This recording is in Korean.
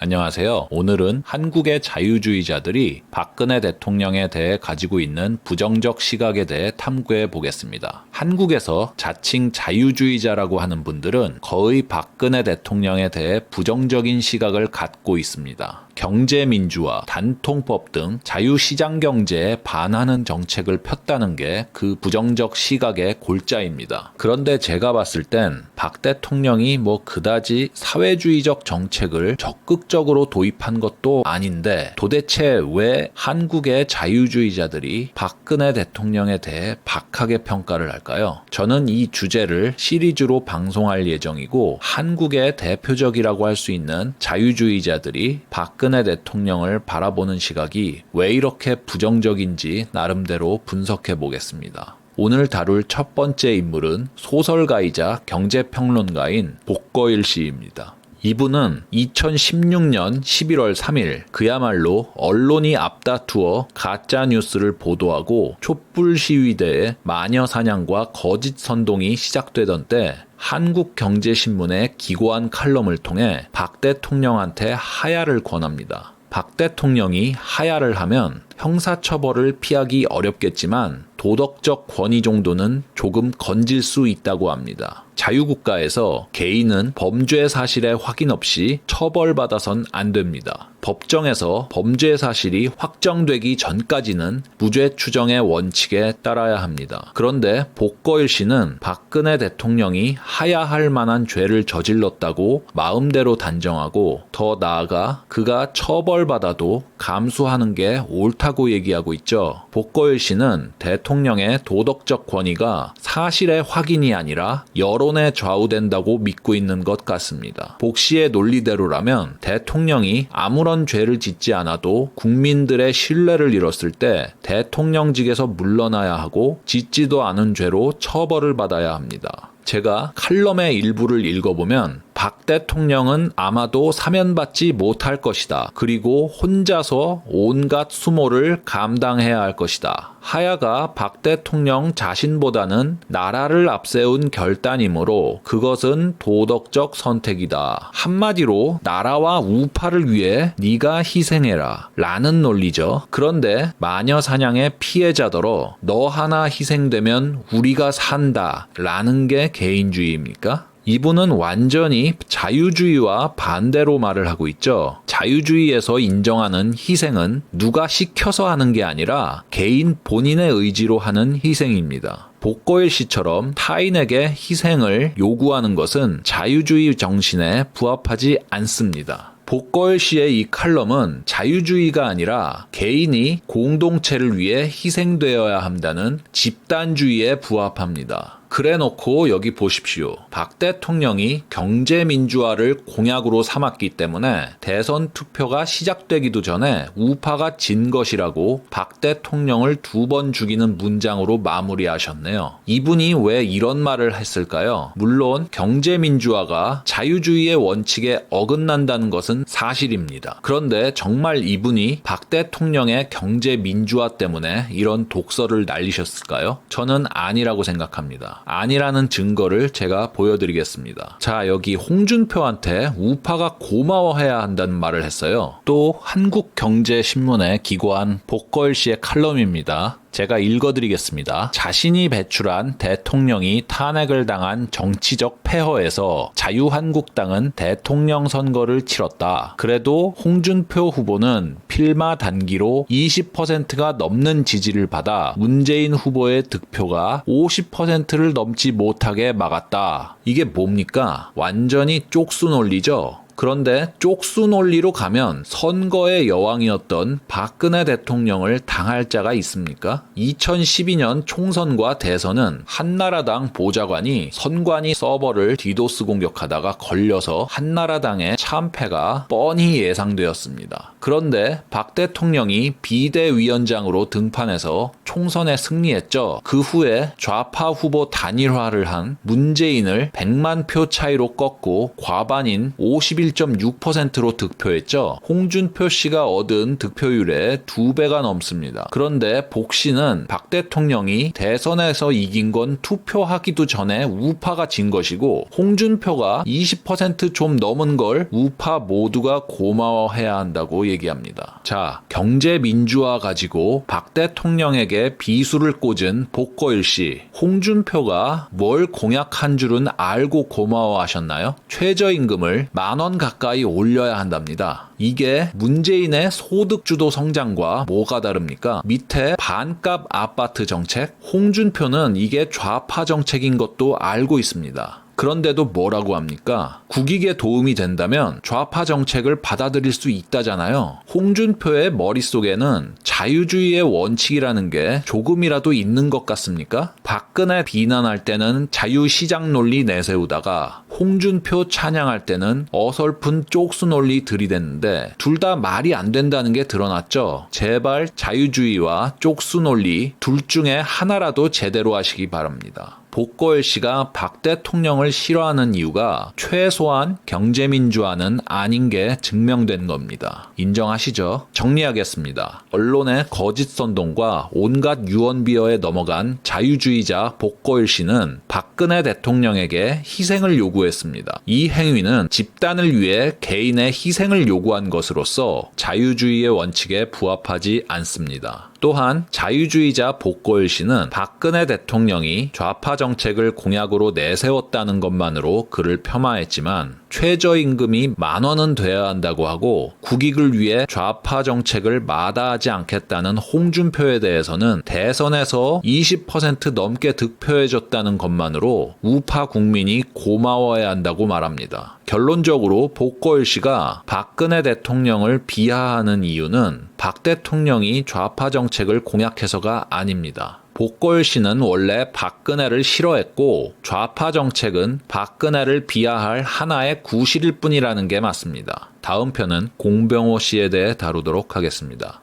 안녕하세요. 오늘은 한국의 자유주의자들이 박근혜 대통령에 대해 가지고 있는 부정적 시각에 대해 탐구해 보겠습니다. 한국에서 자칭 자유주의자라고 하는 분들은 거의 박근혜 대통령에 대해 부정적인 시각을 갖고 있습니다. 경제민주화, 단통법 등 자유시장 경제에 반하는 정책을 폈다는 게 그 부정적 시각의 골자입니다. 그런데 제가 봤을 땐 박 대통령이 그다지 사회주의적 정책을 적극적으로 도입한 것도 아닌데 도대체 왜 한국의 자유주의자들이 박근혜 대통령에 대해 박하게 평가를 할까요? 저는 이 주제를 시리즈로 방송할 예정이고 한국의 대표적이라고 할 수 있는 자유주의자들이 박근혜 대통령을 바라보는 시각이 왜 이렇게 부정적인지 나름대로 분석해 보겠습니다. 오늘 다룰 첫 번째 인물은 소설가이자 경제평론가인 복거일 씨입니다. 이분은 2016년 11월 3일 그야말로 언론이 앞다투어 가짜뉴스를 보도하고 촛불 시위대의 마녀 사냥과 거짓 선동이 시작되던 때 한국경제신문의 기고한 칼럼을 통해 박 대통령한테 하야를 권합니다. 박 대통령이 하야를 하면 형사처벌을 피하기 어렵겠지만 도덕적 권위 정도는 조금 건질 수 있다고 합니다. 자유국가에서 개인은 범죄 사실의 확인 없이 처벌받아선 안 됩니다. 법정에서 범죄 사실이 확정되기 전까지는 무죄 추정의 원칙에 따라야 합니다. 그런데 복거일 씨는 박근혜 대통령이 하야할 만한 죄를 저질렀다고 마음대로 단정하고 더 나아가 그가 처벌받아도 감수하는 게 옳다고 얘기하고 있죠. 복거일 씨는 대통령의 도덕적 권위가 사실의 확인이 아니라 여론에 좌우된다고 믿고 있는 것 같습니다. 복 씨의 논리대로라면 대통령이 아무런 죄를 짓지 않아도 국민들의 신뢰를 잃었을 때 대통령직에서 물러나야 하고 짓지도 않은 죄로 처벌을 받아야 합니다. 제가 칼럼의 일부를 읽어보면 박 대통령은 아마도 사면받지 못할 것이다. 그리고 혼자서 온갖 수모를 감당해야 할 것이다. 하야가 박 대통령 자신보다는 나라를 앞세운 결단이므로 그것은 도덕적 선택이다. 한마디로 나라와 우파를 위해 네가 희생해라 라는 논리죠. 그런데 마녀 사냥의 피해자더러 너 하나 희생되면 우리가 산다 라는 게 개인주의입니까? 이분은 완전히 자유주의와 반대로 말을 하고 있죠. 자유주의에서 인정하는 희생은 누가 시켜서 하는 게 아니라 개인 본인의 의지로 하는 희생입니다. 복거일 씨처럼 타인에게 희생을 요구하는 것은 자유주의 정신에 부합하지 않습니다. 복거일 씨의 이 칼럼은 자유주의가 아니라 개인이 공동체를 위해 희생되어야 한다는 집단주의에 부합합니다. 그래놓고 여기 보십시오. 박 대통령이 경제민주화를 공약으로 삼았기 때문에 대선 투표가 시작되기도 전에 우파가 진 것이라고 박 대통령을 2번 죽이는 문장으로 마무리하셨네요. 이분이 왜 이런 말을 했을까요? 물론 경제민주화가 자유주의의 원칙에 어긋난다는 것은 사실입니다. 그런데 정말 이분이 박 대통령의 경제민주화 때문에 이런 독설을 날리셨을까요? 저는 아니라고 생각합니다. 아니라는 증거를 제가 보여드리겠습니다. 자, 여기 홍준표한테 우파가 고마워해야 한다는 말을 했어요. 또 한국경제신문에 기고한 복거일 씨의 칼럼입니다. 제가 읽어드리겠습니다. 자신이 배출한 대통령이 탄핵을 당한 정치적 폐허에서 자유한국당은 대통령 선거를 치렀다. 그래도 홍준표 후보는 필마 단기로 20%가 넘는 지지를 받아 문재인 후보의 득표가 50%를 넘지 못하게 막았다. 이게 뭡니까? 완전히 쪽수 논리죠. 그런데 쪽수 논리로 가면 선거의 여왕이었던 박근혜 대통령을 당할 자가 있습니까? 2012년 총선과 대선은 한나라당 보좌관이 선관위 서버를 디도스 공격하다가 걸려서 한나라당의 참패가 뻔히 예상되었습니다. 그런데 박 대통령이 비대위원장으로 등판해서 총선에 승리했죠. 그 후에 좌파 후보 단일화를 한 문재인을 100만 표 차이로 꺾고 과반인 51 51.6%로 득표했죠. 홍준표 씨가 얻은 득표율의 2배가 넘습니다. 그런데 복 씨는 박 대통령이 대선에서 이긴 건 투표하기도 전에 우파가 진 것이고 홍준표가 20% 좀 넘은 걸 우파 모두가 고마워해야 한다고 얘기합니다. 자, 경제 민주화 가지고 박 대통령에게 비수를 꽂은 복거일 씨, 홍준표가 뭘 공약한 줄은 알고 고마워하셨나요? 최저임금을 10,000원 가까이 올려야 한답니다. 이게 문재인의 소득주도 성장과 뭐가 다릅니까? 밑에 반값 아파트 정책? 홍준표는 이게 좌파 정책인 것도 알고 있습니다. 그런데도 뭐라고 합니까? 국익에 도움이 된다면 좌파 정책을 받아들일 수 있다잖아요. 홍준표의 머릿속에는 자유주의의 원칙이라는 게 조금이라도 있는 것 같습니까? 박근혜 비난할 때는 자유시장 논리 내세우다가 홍준표 찬양할 때는 어설픈 쪽수 논리 들이댔는데 둘 다 말이 안 된다는 게 드러났죠. 제발 자유주의와 쪽수 논리 둘 중에 하나라도 제대로 하시기 바랍니다. 복거일 씨가 박 대통령을 싫어하는 이유가 최소한 경제민주화는 아닌 게 증명된 겁니다. 인정하시죠? 정리하겠습니다. 언론의 거짓 선동과 온갖 유언비어에 넘어간 자유주의자 복거일 씨는 박근혜 대통령에게 희생을 요구했습니다. 이 행위는 집단을 위해 개인의 희생을 요구한 것으로서 자유주의의 원칙에 부합하지 않습니다. 또한 자유주의자 복거일 씨는 박근혜 대통령이 좌파 정책을 공약으로 내세웠다는 것만으로 그를 폄하했지만 최저임금이 10,000원은 돼야 한다고 하고 국익을 위해 좌파 정책을 마다하지 않겠다는 홍준표에 대해서는 대선에서 20% 넘게 득표해줬다는 것만으로 우파 국민이 고마워해야 한다고 말합니다. 결론적으로 복거일 씨가 박근혜 대통령을 비하하는 이유는 박 대통령이 좌파 정책을 공약해서가 아닙니다. 복거일 씨는 원래 박근혜를 싫어했고 좌파 정책은 박근혜를 비하할 하나의 구실일 뿐이라는 게 맞습니다. 다음 편은 공병호 씨에 대해 다루도록 하겠습니다.